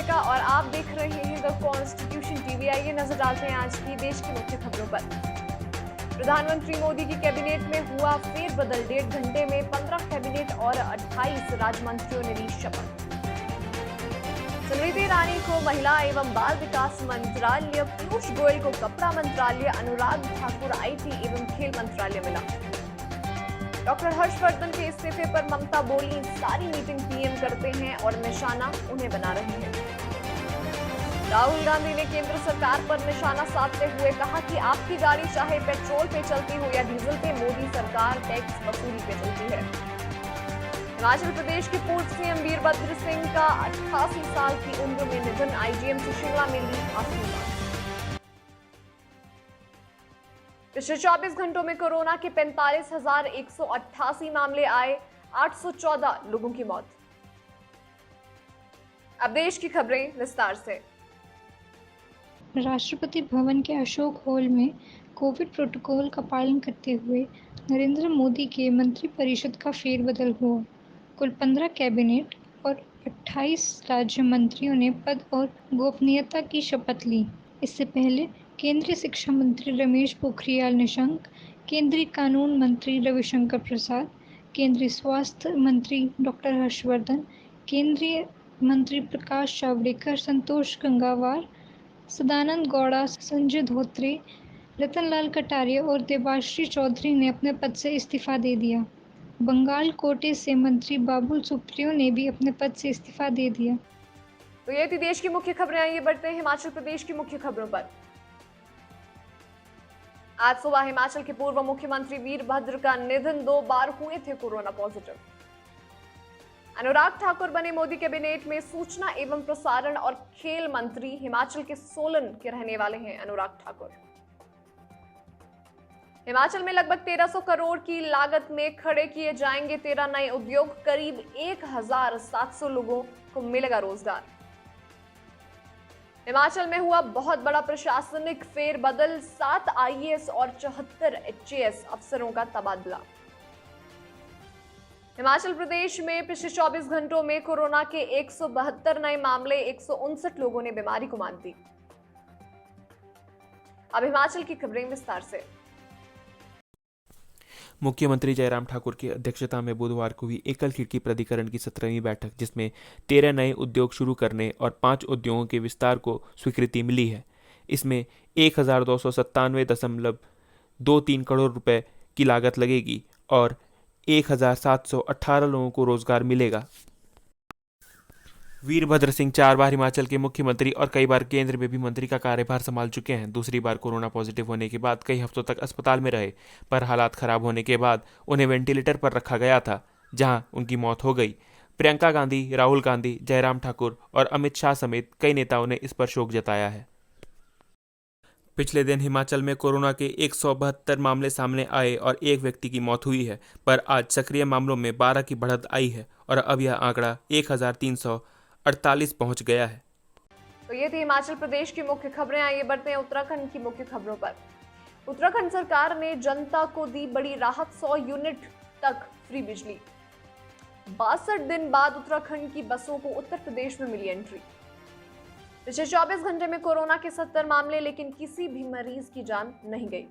का और आप देख रहे हैं द कॉन्स्टिट्यूशन टीवी। आइए नजर डालते हैं आज की देश की मुख्य खबरों पर। प्रधानमंत्री मोदी की कैबिनेट में हुआ फेरबदल। 1.5 घंटे में 15 कैबिनेट और 28 राज्य मंत्रियों ने ली शपथ। स्मृति ईरानी को महिला एवं बाल विकास मंत्रालय, पीयूष गोयल को कपड़ा मंत्रालय, अनुराग ठाकुर आईटी एवं खेल मंत्रालय मिला। डॉक्टर हर्षवर्धन के इस्तीफे पर ममता बोली, सारी मीटिंग पीएम करते हैं और निशाना उन्हें बना रहे हैं। राहुल गांधी ने केंद्र सरकार पर निशाना साधते हुए कहा कि आपकी गाड़ी चाहे पेट्रोल पे चलती हो या डीजल पे, मोदी सरकार टैक्स वसूली पे चलती है। हिमाचल प्रदेश के पूर्व सीएम वीरभद्र सिंह का 88 साल की उम्र में निधन। आईजीएमसी शिमला में ली आखिरी सांस। पिछले 24 घंटों में कोरोना के 45,188 मामले आए, 814 लोगों की मौत। अब देश की खबरें विस्तार से। राष्ट्रपति भवन के अशोक हॉल में कोविड प्रोटोकॉल का पालन करते हुए नरेंद्र मोदी के मंत्रिपरिषद का फेरबदल हुआ। कुल 15 कैबिनेट और 28 राज्य मंत्रियों ने पद और गोपनीयता की शपथ ली। इससे पहले केंद्रीय शिक्षा मंत्री रमेश पोखरियाल निशंक, केंद्रीय कानून मंत्री रविशंकर प्रसाद, केंद्रीय स्वास्थ्य मंत्री डॉक्टर हर्षवर्धन, केंद्रीय मंत्री प्रकाश जावड़ेकर, संतोष गंगवार, सदानंद गौड़ा, संजय धोत्रे, रतनलाल कटारिया और देबाश्री चौधरी ने अपने पद से इस्तीफा दे दिया। बंगाल कोटे से मंत्री बाबुल सुप्रियो ने भी अपने पद से इस्तीफा दे दिया। तो ये थी देश की मुख्य खबरें। आइए बढ़ते हैं हिमाचल प्रदेश की मुख्य खबरों पर। आज सुबह हिमाचल के पूर्व मुख्यमंत्री वीरभद्र का निधन। 2 बार हुए थे कोरोना पॉजिटिव। अनुराग ठाकुर बने मोदी कैबिनेट में सूचना एवं प्रसारण और खेल मंत्री। हिमाचल के सोलन के रहने वाले हैं अनुराग ठाकुर। हिमाचल में लगभग 1300 करोड़ की लागत में खड़े किए जाएंगे 13 नए उद्योग। करीब 1700 लोगों को मिलेगा रोजगार। हिमाचल में हुआ बहुत बड़ा प्रशासनिक फेरबदल। 7 आईएएस और 74 एचएएस अफसरों का तबादला। हिमाचल प्रदेश में पिछले 24 घंटों में कोरोना के 172 नए मामले। 159 लोगों ने बीमारी को मात दी। अब हिमाचल की खबरें विस्तार से। मुख्यमंत्री जयराम ठाकुर की अध्यक्षता में बुधवार को हुई एकल खिड़की प्राधिकरण की 17वीं बैठक, जिसमें 13 नए उद्योग शुरू करने और 5 उद्योगों के विस्तार को स्वीकृति मिली है। इसमें 1297.23 करोड़ रुपए की लागत लगेगी और 1718 लोगों को रोजगार मिलेगा। वीरभद्र सिंह 4 बार हिमाचल के मुख्यमंत्री और कई बार केंद्र में भी मंत्री का कार्यभार संभाल चुके हैं। दूसरी बार कोरोना पॉजिटिव होने के बाद कई हफ्तों तक अस्पताल में रहे, पर हालात खराब होने के बाद उन्हें वेंटिलेटर पर रखा गया था, जहां उनकी मौत हो गई। प्रियंका गांधी, राहुल गांधी, जयराम ठाकुर और अमित शाह समेत कई नेताओं ने इस पर शोक जताया है। पिछले दिन हिमाचल में कोरोना के 172 मामले सामने आए और 1 व्यक्ति की मौत हुई है, पर आज सक्रिय मामलों में 12 की बढ़त आई है और अब यह आंकड़ा 1348 पहुंच गया है। तो ये थी हिमाचल प्रदेश की मुख्य खबरें। आइए बढ़ते हैं उत्तराखंड की मुख्य खबरों पर। उत्तराखंड सरकार ने जनता को दी बड़ी राहत। 100 यूनिट तक फ्री बिजली। 62 दिन बाद उत्तराखंड की बसों को उत्तर प्रदेश में मिली एंट्री। पिछले 24 घंटे में कोरोना के 70 मामले, लेकिन किसी भी मरीज की जान नहीं गई।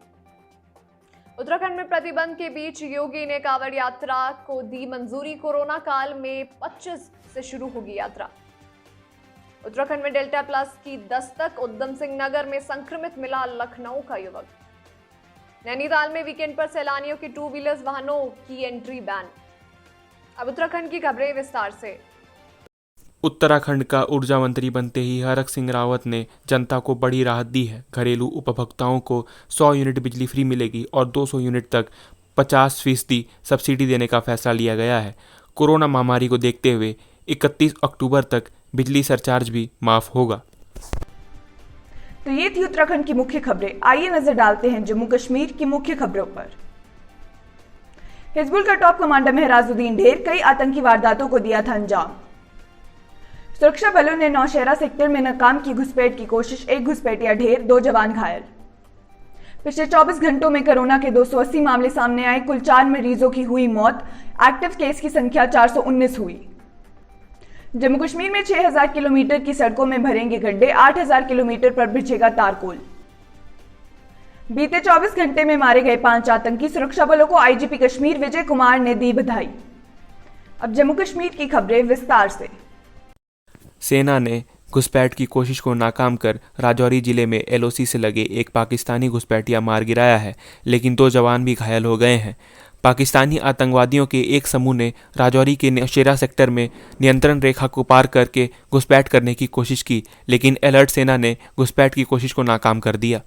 उत्तराखंड में प्रतिबंध के बीच योगी ने कांवड़ यात्रा को दी मंजूरी। कोरोना काल में 25 से शुरू होगी यात्रा। उत्तराखंड में डेल्टा प्लस की दस्तक। उधम सिंह नगर में संक्रमित मिला लखनऊ का युवक। नैनीताल में वीकेंड पर सैलानियों के 2 व्हीलर्स वाहनों की एंट्री बैन। अब उत्तराखंड की खबरें विस्तार से। उत्तराखंड का ऊर्जा मंत्री बनते ही हरक सिंह रावत ने जनता को बड़ी राहत दी है। घरेलू उपभोक्ताओं को 100 यूनिट बिजली फ्री मिलेगी और 200 यूनिट तक 50% सब्सिडी देने का फैसला लिया गया है। कोरोना महामारी को देखते हुए 31 अक्टूबर तक बिजली सरचार्ज भी माफ होगा। तो ये थी उत्तराखंड की मुख्य खबरें। आइए नजर डालते हैं जम्मू कश्मीर की मुख्य खबरों पर। हिजबुल का टॉप कमांडर मेहराजुद्दीन ढेर कई आतंकी वारदातों को दिया था अंजाम। सुरक्षा बलों ने नौशहरा सेक्टर में नाकाम की घुसपैठ की कोशिश। 1 घुसपैठिया ढेर, 2 जवान घायल। पिछले 24 घंटों में कोरोना के 280 मामले सामने आए। कुल 4 मरीजों की हुई मौत। एक्टिव केस की संख्या 419 हुई। जम्मू कश्मीर में 6000 किलोमीटर की सड़कों में भरेंगे गड्ढे, 8000 किलोमीटर पर बिछेगा तारकोल। बीते 24 घंटे में मारे गए 5 आतंकी, सुरक्षा बलों को आईजीपी कश्मीर विजय कुमार ने दी बधाई। अब जम्मू कश्मीर की खबरें विस्तार से। सेना ने घुसपैठ की कोशिश को नाकाम कर राजौरी जिले में एलओसी से लगे एक पाकिस्तानी घुसपैठिया मार गिराया है, लेकिन 2 जवान भी घायल हो गए हैं। पाकिस्तानी आतंकवादियों के एक समूह ने राजौरी के नौशेरा सेक्टर में नियंत्रण रेखा को पार करके घुसपैठ करने की कोशिश की, लेकिन अलर्ट सेना ने घुसपैठ की कोशिश को नाकाम कर दिया।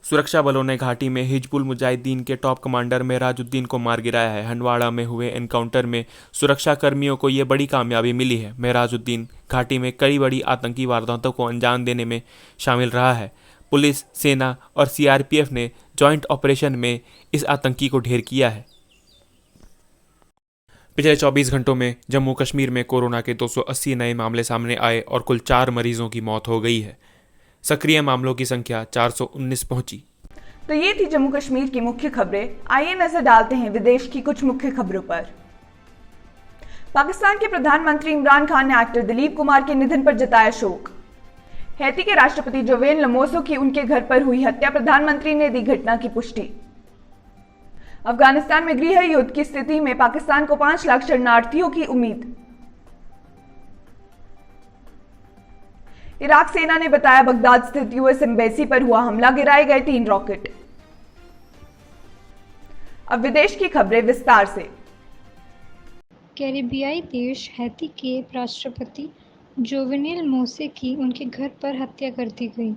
सुरक्षा बलों ने घाटी में हिजबुल मुजाहिदीन के टॉप कमांडर मेराजुद्दीन को मार गिराया है। हंदवाड़ा में हुए एनकाउंटर में सुरक्षा कर्मियों को ये बड़ी कामयाबी मिली है। मेराजुद्दीन घाटी में कई बड़ी आतंकी वारदातों को अंजाम देने में शामिल रहा है। पुलिस, सेना और सीआरपीएफ ने जॉइंट ऑपरेशन में इस आतंकी को ढेर किया है। पिछले 24 घंटों में जम्मू कश्मीर में कोरोना के 280 नए मामले सामने आए और कुल 4 मरीजों की मौत हो गई है। सक्रिय मामलों की संख्या 419 पहुंची। तो ये थी जम्मू कश्मीर की मुख्य खबरें। आइए नजर डालते हैं विदेश की कुछ मुख्य खबरों पर। पाकिस्तान के प्रधानमंत्री इमरान खान ने एक्टर दिलीप कुमार के निधन पर जताया शोक। हैती के राष्ट्रपति जोवेल लमोसो की उनके घर पर हुई हत्या, प्रधानमंत्री ने दी घटना की पुष्टि। अफगानिस्तान में गृह युद्ध की स्थिति में पाकिस्तान को 5 लाख शरणार्थियों की उम्मीद। इराक सेना ने बताया बगदाद स्थित यूएस एम्बेसी पर हुआ हमला, गिराए गए 3 रॉकेट। अब विदेश की खबरें विस्तार से। कैरिबियाई देश हैती के राष्ट्रपति जोवेनेल मोसे की उनके घर पर हत्या कर दी गई।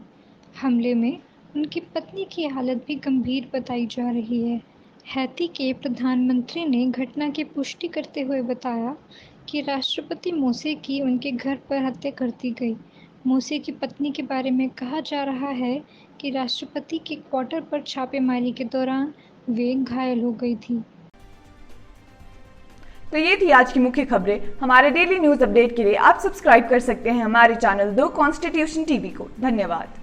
हमले में उनकी पत्नी की हालत भी गंभीर बताई जा रही है। हैती के प्रधानमंत्री ने घटना की पुष्टि करते हुए बताया कि राष्ट्रपति मोसे की उनके घर पर हत्या कर दी गई। मोसे की पत्नी के बारे में कहा जा रहा है कि राष्ट्रपति के क्वार्टर पर छापेमारी के दौरान वे घायल हो गई थी। तो ये थी आज की मुख्य खबरें। हमारे डेली न्यूज अपडेट के लिए आप सब्सक्राइब कर सकते हैं हमारे चैनल द कॉन्स्टिट्यूशन टीवी को। धन्यवाद।